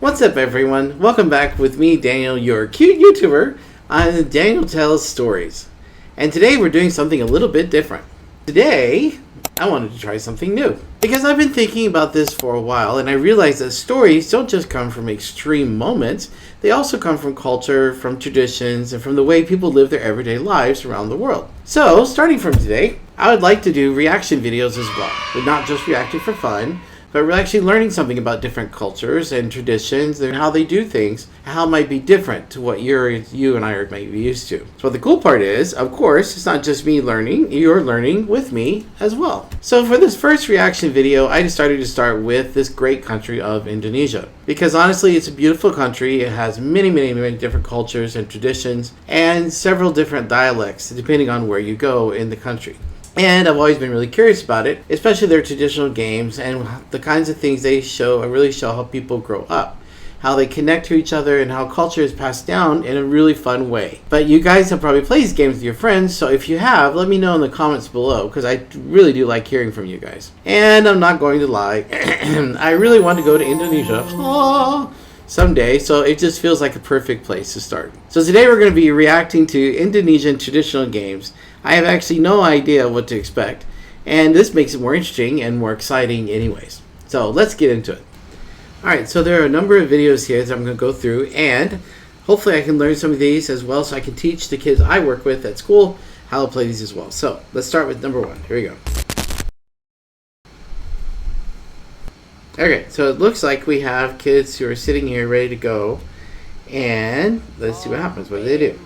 What's up, everyone? Welcome back with me, Daniel, your cute YouTuber, on Daniel Tells Stories. And today we're doing something a little bit different. Today, I wanted to try something new. Because I've been thinking about this for a while, and I realized that stories don't just come from extreme moments, they also come from culture, from traditions, and from the way people live their everyday lives around the world. So, starting from today, I would like to do reaction videos as well. But not just reacting for fun, but we're actually learning something about different cultures and traditions and how they do things, how it might be different to what you and I are maybe used to. So the cool part is, of course, it's not just me learning, you're learning with me as well. So for this first reaction video, I decided to start with this great country of Indonesia. Because honestly, it's a beautiful country. It has many different cultures and traditions and several different dialects depending on where you go in the country. And I've always been really curious about it, especially their traditional games and the kinds of things they really show how people grow up, how they connect to each other, and how culture is passed down in a really fun way. But you guys have probably played these games with your friends, so if you have, let me know in the comments below, because I really do like hearing from you guys. And I'm not going to lie, I really want to go to Indonesia someday, so it just feels like a perfect place to start. So today we're going to be reacting to Indonesian traditional games. I have actually no idea what to expect, and this makes it more interesting and more exciting anyways. So let's get into it. Alright, so there are a number of videos here that I'm going to go through, and hopefully I can learn some of these as well so I can teach the kids I work with at school how to play these as well. So let's start with number one. Here we go. Okay, so it looks like we have kids who are sitting here ready to go, and let's see what happens. What do they do?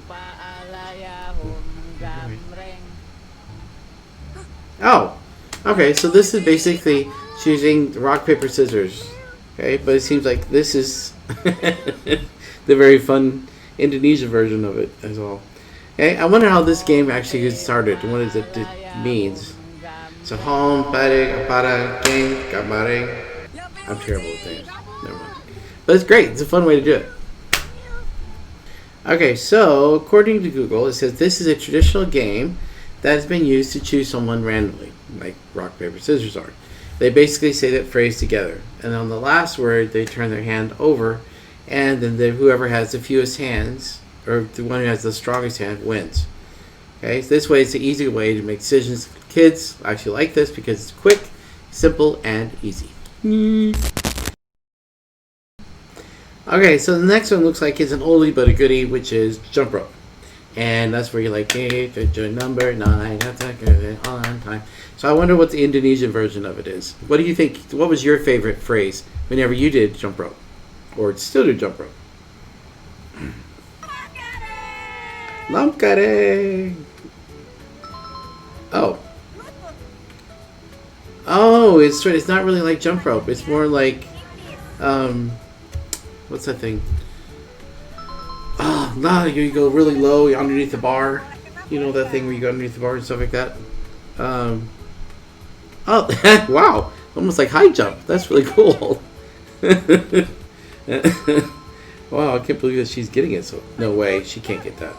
Oh, okay, so this is basically choosing rock, paper, scissors. Okay, but it seems like this is the very fun Indonesia version of it as well. Okay, I wonder how this game actually gets started and what it means. So, home, pare, para, game, gamare. I'm terrible with names. Never mind. But it's great. It's a fun way to do it. Okay, so according to Google, it says this is a traditional game that has been used to choose someone randomly, like rock, paper, scissors are. They basically say that phrase together, and on the last word, they turn their hand over, and then whoever has the fewest hands, or the one who has the strongest hand, wins. Okay, so this way it's an easy way to make decisions. Kids actually like this because it's quick, simple, and easy. Okay, so the next one looks like it's an oldie but a goodie, which is jump rope. And that's where you're like, number 9, on time. So I wonder what the Indonesian version of it is. What do you think? What was your favorite phrase whenever you did jump rope? Or still do jump rope? Lamkare. Oh. Oh, it's not really like jump rope. It's more like, what's that thing? Oh, no, you go really low underneath the bar. You know that thing where you go underneath the bar and stuff like that? Oh, wow. Almost like high jump. That's really cool. Wow, I can't believe that she's getting it. So no way. She can't get that.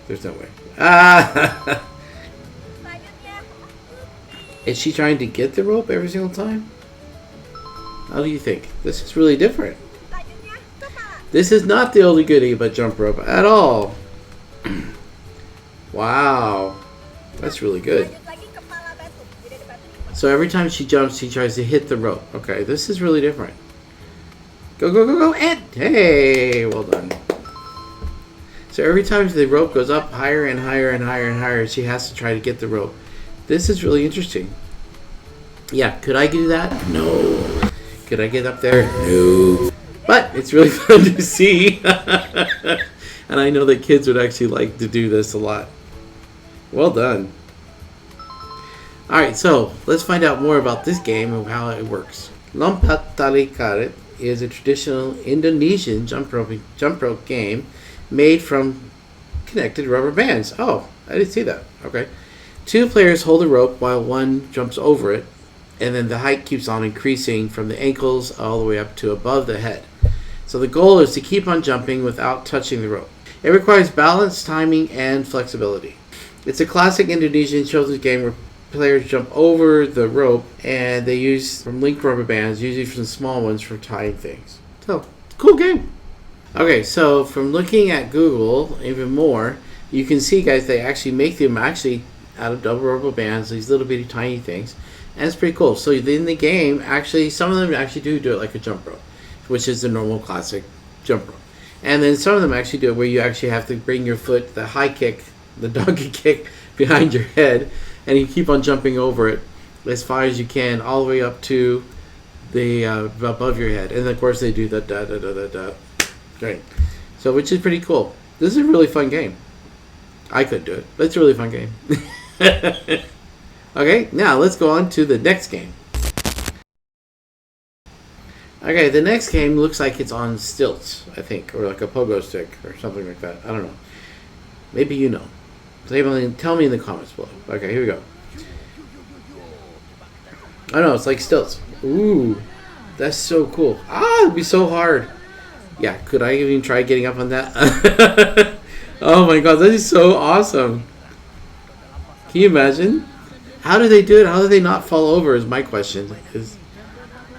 There's no way. Ah! Is she trying to get the rope every single time? How do you think? This is really different. This is not the oldie goodie but jump rope at all. Wow. That's really good. So every time she jumps, she tries to hit the rope. Okay, this is really different. Go, go, go, go, and hey, well done. So every time the rope goes up higher and higher and higher and higher, she has to try to get the rope. This is really interesting. Yeah, could I do that? No. Could I get up there? No. But it's really fun to see. And I know that kids would actually like to do this a lot. Well done. Alright, so let's find out more about this game and how it works. Lompat Tali Karet is a traditional Indonesian jump rope game made from connected rubber bands. Oh, I didn't see that. Okay. 2 players hold a rope while one jumps over it, and then the height keeps on increasing from the ankles all the way up to above the head. So the goal is to keep on jumping without touching the rope. It requires balance, timing, and flexibility. It's a classic Indonesian children's game where players jump over the rope, and they use from linked rubber bands, usually from small ones, for tying things. So Cool game. Okay, so from looking at Google even more, you can see, guys, they actually make them actually out of double rubber bands, these little bitty tiny things, and it's pretty cool. So in the game, actually, some of them actually do it like a jump rope, which is the normal classic jump rope. And then some of them actually do it where you actually have to bring your foot, the high kick, the donkey kick, behind your head, and you keep on jumping over it as far as you can, all the way up to the above your head. And of course, they do the da da da da da. Great. So, which is pretty cool. This is a really fun game. I could do it, but it's a really fun game. Okay, now let's go on to the next game. Okay, the next game looks like it's on stilts, I think, or like a pogo stick or something like that. I don't know. Maybe you know. Tell me in the comments below. Okay, here we go. Oh no, it's like stilts. Ooh, that's so cool. Ah, it'd be so hard. Yeah, could I even try getting up on that? Oh my god, that is so awesome. Can you imagine? How do they do it? How do they not fall over is my question. Because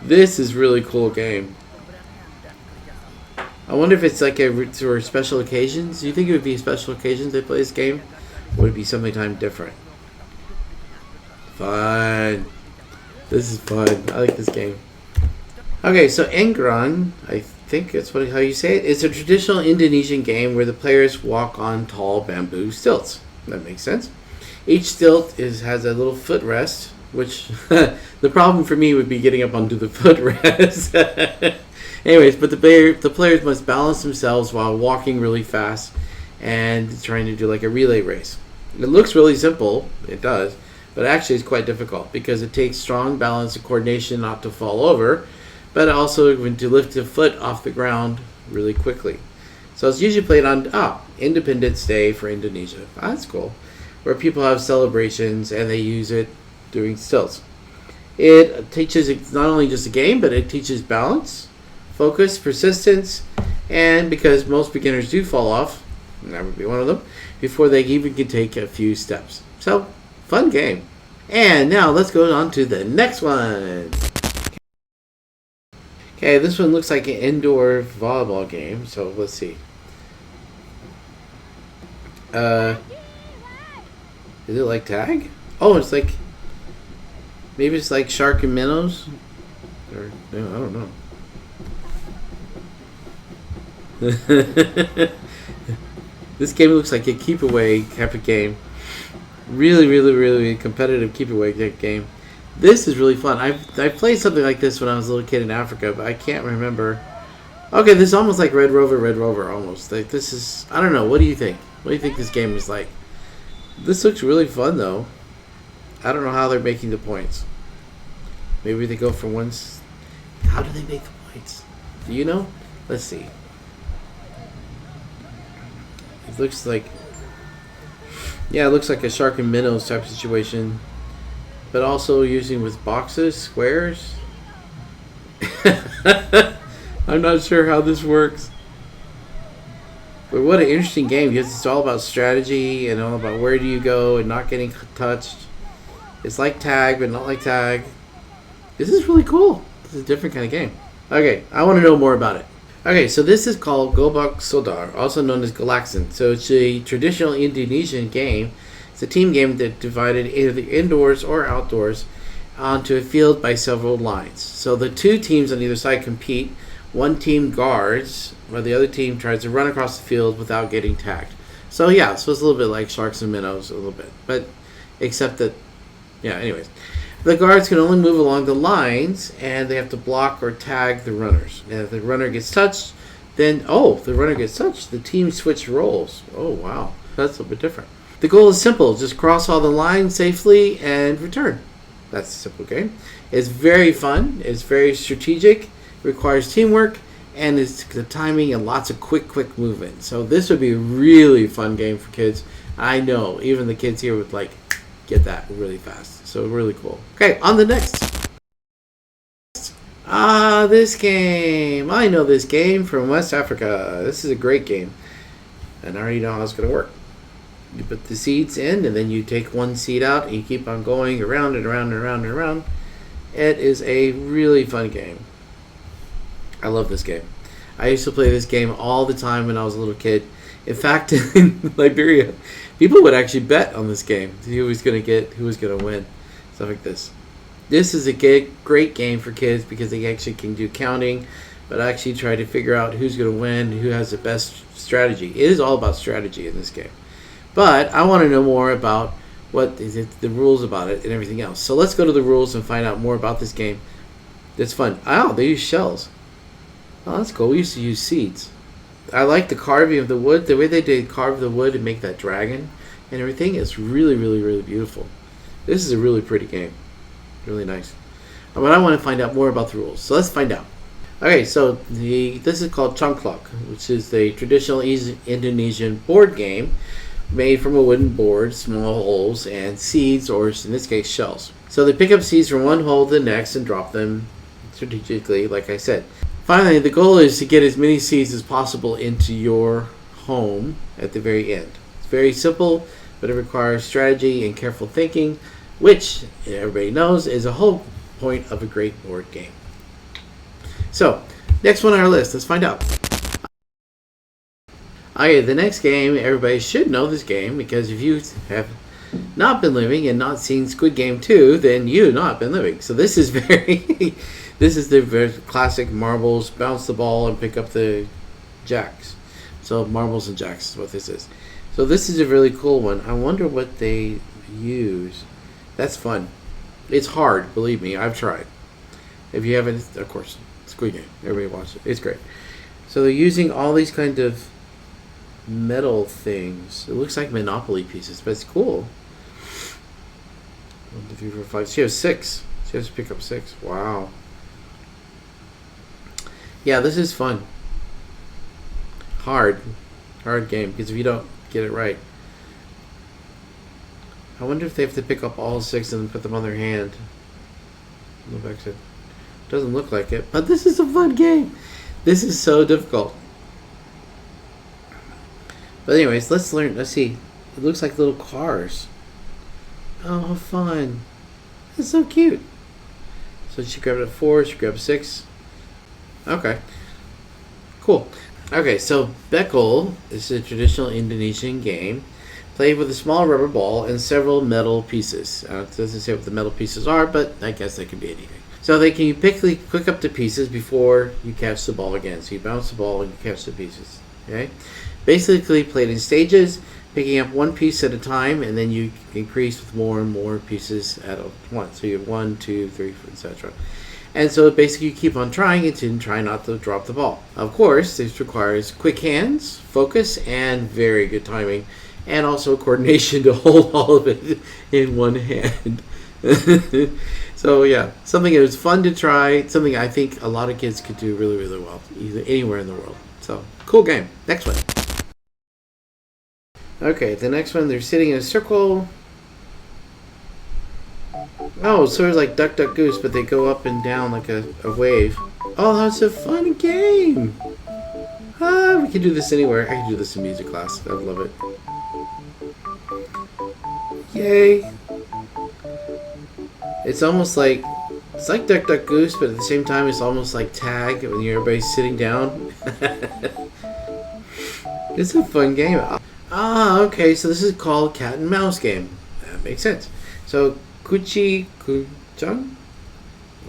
this is really cool game. I wonder if it's like for special occasions. Do you think it would be special occasions they play this game? Or would it be sometime different? Fun. This is fun. I like this game. Okay, so Engron, I think that's how you say it. It's a traditional Indonesian game where the players walk on tall bamboo stilts. That makes sense. Each stilt has a little footrest, which the problem for me would be getting up onto the footrest. Anyways, but the players must balance themselves while walking really fast and trying to do like a relay race. It looks really simple, it does, but actually it's quite difficult because it takes strong balance and coordination not to fall over, but also to lift the foot off the ground really quickly. So it's usually played on Independence Day for Indonesia. That's cool. Where people have celebrations and they use it doing stilts. It teaches, it's not only just a game, but it teaches balance, focus, persistence, and because most beginners do fall off, and that would be one of them, before they even can take a few steps. So, fun game. And now let's go on to the next one. Okay, this one looks like an indoor volleyball game, so let's see. Is it like tag? Oh, it's like, maybe it's like shark and minnows? Or, no, I don't know. This game looks like a keep away type of game. Really, really, really competitive keep away game. This is really fun. I played something like this when I was a little kid in Africa, but I can't remember. Okay, this is almost like Red Rover almost. Like this is, I don't know. What do you think? What do you think this game is like? This looks really fun though. I don't know how they're making the points. Maybe they go from one. How do they make the points? Do you know? Let's see. It looks like, yeah, it looks like a shark and minnows type of situation, but also using with boxes, squares. I'm not sure how this works. But what an interesting game, because it's all about strategy and all about where do you go and not getting touched. It's like tag, but not like tag. This is really cool. This is a different kind of game. Okay, I want to know more about it. Okay, so this is called Gobak Sodar, also known as Galaxin. So it's a traditional Indonesian game. It's a team game that divided either indoors or outdoors onto a field by several lines. So the two teams on either side compete. One team guards, while the other team tries to run across the field without getting tagged. So yeah, so it's a little bit like sharks and minnows, a little bit. But except that, yeah, anyways. The guards can only move along the lines, and they have to block or tag the runners. And if the runner gets touched, then, if the runner gets touched, the team switch roles. Oh, wow. That's a bit different. The goal is simple. Just cross all the lines safely and return. That's a simple game. It's very fun. It's very strategic. Requires teamwork, and it's the timing and lots of quick movement. So this would be a really fun game for kids. I know. Even the kids here would, get that really fast. So really cool. Okay, on the next. This game. I know this game from West Africa. This is a great game. And I already know how it's going to work. You put the seeds in, and then you take one seed out, and you keep on going around and around and around and around. It is a really fun game. I love this game. I used to play this game all the time when I was a little kid. In fact, in Liberia, people would actually bet on this game. Who was going to win. Stuff like this. This is a great game for kids because they actually can do counting, but actually try to figure out who's going to win, who has the best strategy. It is all about strategy in this game. But I want to know more about what is the rules about it and everything else. So let's go to the rules and find out more about this game. It's fun. Oh, they use shells. Oh, that's cool. We used to use seeds. I like the carving of the wood. The way they did carve the wood and make that dragon and everything is really, really, really beautiful. This is a really pretty game. Really nice. But I want to find out more about the rules. So let's find out. Okay, so this is called Congklak, which is the traditional Indonesian board game made from a wooden board, small holes, and seeds, or in this case, shells. So they pick up seeds from one hole to the next and drop them strategically, like I said. Finally, the goal is to get as many seeds as possible into your home at the very end. It's very simple, but it requires strategy and careful thinking, which everybody knows is a whole point of a great board game. So, next one on our list, let's find out. Okay, the next game, everybody should know this game, because if you have not been living and not seen Squid Game 2, then you have not been living. So this is this is the very classic marbles, bounce the ball and pick up the jacks. So marbles and jacks is what this is. So this is a really cool one. I wonder what they use. That's fun. It's hard, believe me. I've tried. If you haven't, of course, Squid Game. Everybody watch it. It's great. So they're using all these kind of metal things. It looks like Monopoly pieces, but it's cool. 1, 2, 3, 4, 5. She has 6. She has to pick up 6. Wow. Yeah, this is fun. Hard game, because if you don't get it right. I wonder if they have to pick up all 6 and put them on their hand. No back side. Doesn't look like it, but this is a fun game. This is so difficult. But anyways, let's learn. Let's see. It looks like little cars. Oh, how fun. That's so cute. So she grabbed a 4, she grabbed 6. Okay. Cool. Okay, so Bekel is a traditional Indonesian game played with a small rubber ball and several metal pieces. It doesn't say what the metal pieces are, but I guess they can be anything. So they can pick up the pieces before you catch the ball again. So you bounce the ball and you catch the pieces. Okay? Basically played in stages, picking up one piece at a time, and then you increase with more and more pieces at once. So you have 1, 2, 3, etc. And so basically you keep on trying until you try not to drop the ball. Of course, this requires quick hands, focus, and very good timing, and also coordination to hold all of it in one hand. So yeah, something that was fun to try, something I think a lot of kids could do really, really well, either anywhere in the world. So, cool game. Next one. Okay, the next one, they're sitting in a circle. Oh, sort of like Duck, Duck, Goose, but they go up and down like a wave. Oh, that's a fun game. We can do this anywhere. I can do this in music class. I love it. Yay. It's almost like, it's like Duck, Duck, Goose, but at the same time, it's almost like tag when everybody's sitting down. It's a fun game. Okay, so this is called Cat and Mouse game. That makes sense. So, Kuchi Kuchang,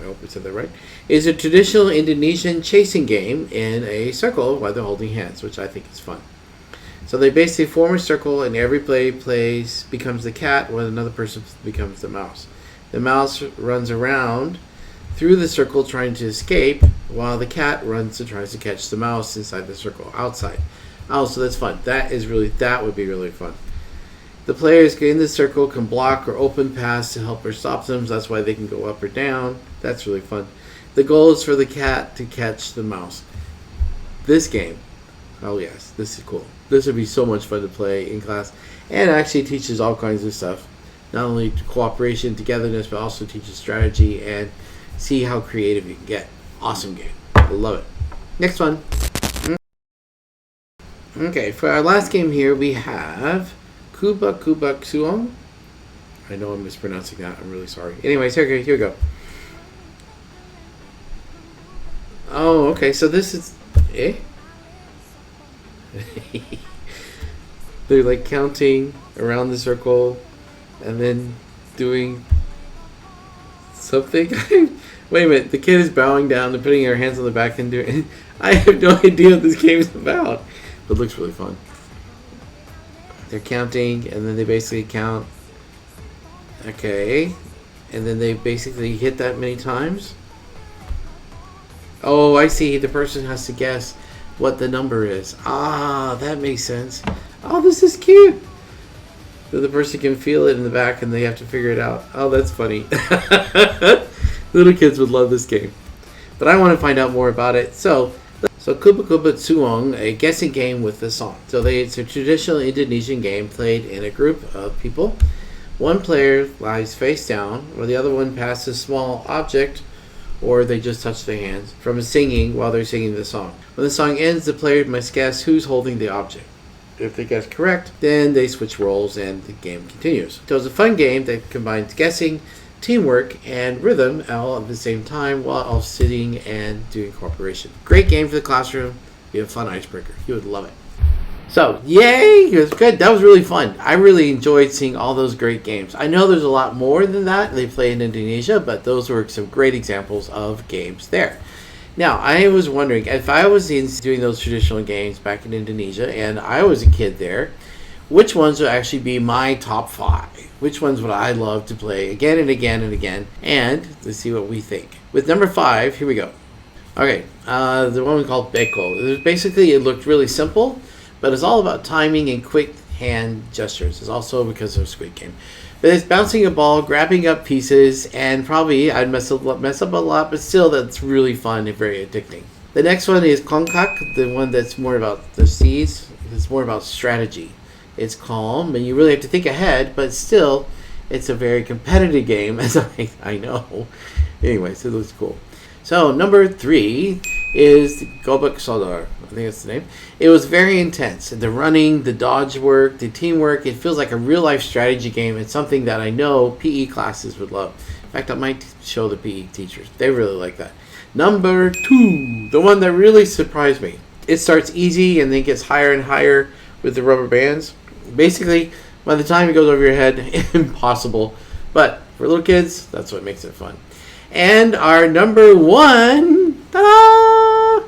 I hope I said that right, is a traditional Indonesian chasing game in a circle while they're holding hands, which I think is fun. So they basically form a circle, and every player becomes the cat, while another person becomes the mouse. The mouse runs around through the circle trying to escape, while the cat runs and tries to catch the mouse inside the circle, outside. Oh, so that's fun. That would be really fun. The players in the circle can block or open paths to help or stop them. So that's why they can go up or down. That's really fun. The goal is for the cat to catch the mouse. This game, oh yes, this is cool. This would be so much fun to play in class. And it actually teaches all kinds of stuff. Not only cooperation, togetherness, but also teaches strategy and see how creative you can get. Awesome game. I love it. Next one. Okay, for our last game here, we have Kuba Suong. I know I'm mispronouncing that. I'm really sorry. Anyways, here we go. Oh, okay. So this is Eh? They're like counting around the circle and then doing something. Wait a minute, the kid is bowing down and putting her hands on the back and doing. I have no idea what this game is about, but it looks really fun. They're counting and then they basically count. Okay, and then they basically hit that many times. Oh, I see. The person has to guess what the number is. Ah, that makes sense. Oh, this is cute. So the person can feel it in the back and they have to figure it out. Oh, that's funny. Little kids would love this game. But I want to find out more about it. So Kuba Kuba Tsuong, a guessing game with a song. So it's a traditional Indonesian game played in a group of people. One player lies face down, or the other one passes a small object, or they just touch their hands from singing while they're singing the song. When the song ends, the player must guess who's holding the object. If they guess correct, then they switch roles and the game continues. So it's a fun game that combines guessing, teamwork, and rhythm all at the same time while all sitting and doing cooperation. Great game for the classroom. Be a fun icebreaker. You would love it. So, yay! It was good. That was really fun. I really enjoyed seeing all those great games. I know there's a lot more than that they play in Indonesia, but those were some great examples of games there. Now, I was wondering, if I was doing those traditional games back in Indonesia, and I was a kid there, which ones would actually be my top 5? Which ones would I love to play again and again and again? And let's see what we think. With number 5, here we go. Okay, the one we called Beko. Basically, it looked really simple, but it's all about timing and quick hand gestures. It's also because of Squid Game. But it's bouncing a ball, grabbing up pieces, and probably I'd mess up a lot, but still that's really fun and very addicting. The next one is Kongkak, the one that's more about the seas. It's more about strategy. It's calm, and you really have to think ahead, but still, it's a very competitive game, as I know. Anyways, it looks cool. So, number 3 is Gobak Sodar. I think that's the name. It was very intense. The running, the dodge work, the teamwork, it feels like a real-life strategy game. It's something that I know PE classes would love. In fact, I might show the PE teachers. They really like that. Number 2, the one that really surprised me. It starts easy and then gets higher and higher with the rubber bands. Basically, by the time it goes over your head, impossible. But for little kids, that's what makes it fun. And our number 1, ta-da!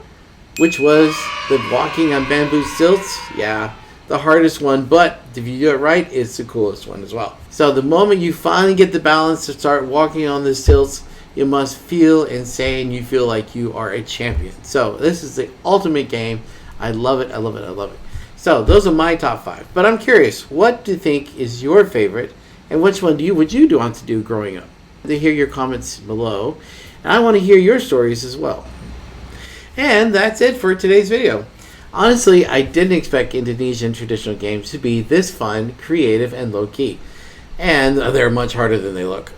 Which was the walking on bamboo stilts. Yeah, the hardest one, but if you do it right, it's the coolest one as well. So the moment you finally get the balance to start walking on the stilts, you must feel and say, and you feel like you are a champion. So this is the ultimate game. I love it, I love it, I love it. So those are my top 5. But I'm curious, what do you think is your favorite, and which one would you want to do growing up? To hear your comments below, and I want to hear your stories as well. And that's it for today's video. Honestly, I didn't expect Indonesian traditional games to be this fun, creative, and low-key. And they're much harder than they look.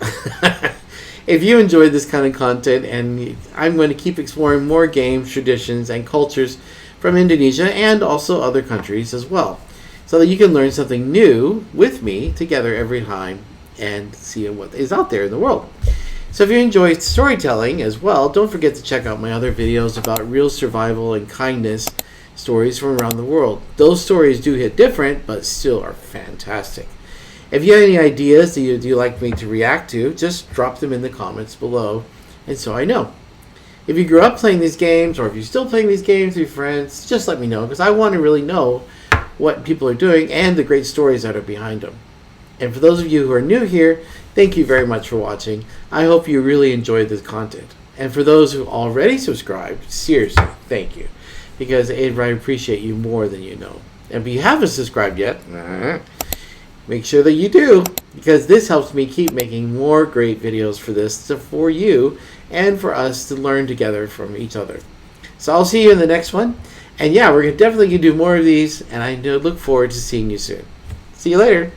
If you enjoyed this kind of content, and I'm going to keep exploring more games, traditions, and cultures from Indonesia and also other countries as well, so that you can learn something new with me together every time and see what is out there in the world. So if you enjoy storytelling as well, don't forget to check out my other videos about real survival and kindness stories from around the world. Those stories do hit different, but still are fantastic. If you have any ideas that you'd like me to react to, just drop them in the comments below, and so I know. If you grew up playing these games, or if you're still playing these games with your friends, just let me know, because I want to really know what people are doing and the great stories that are behind them. And for those of you who are new here, thank you very much for watching. I hope you really enjoyed this content. And for those who already subscribed, seriously, thank you. Because I appreciate you more than you know. And if you haven't subscribed yet, make sure that you do. Because this helps me keep making more great videos for you and for us to learn together from each other. So I'll see you in the next one. And yeah, we're definitely going to do more of these. And I look forward to seeing you soon. See you later.